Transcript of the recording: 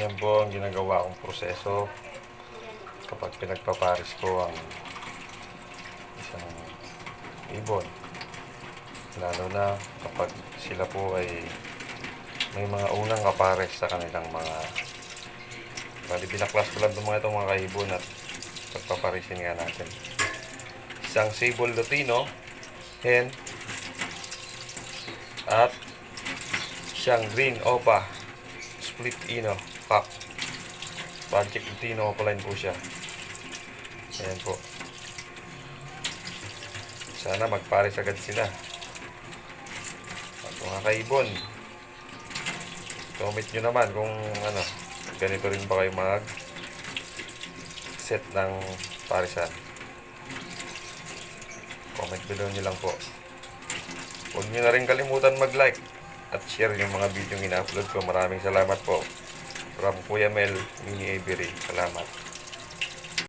Yan po ang ginagawa kong proseso kapag pinagpapares ko ang isang ibon. Lalo na kapag sila po ay may mga unang kapares sa kanilang mga binaklas ko lang itong mga kaibon at pagpaparisin nga natin. Isang sable lutino, hen, at isang green opa, split ino, cock. Project lutino opaline po siya. Ayan po. Sana magpares agad sila. At mga kaibon, comment nyo naman kung ganito rin ba kayo mag set ng parisan. Comment below nyo lang po. Huwag nyo na rin kalimutan mag-like at share yung mga video ina-upload ko. Maraming salamat po. From Kuya Mel, Mini Avery. Salamat.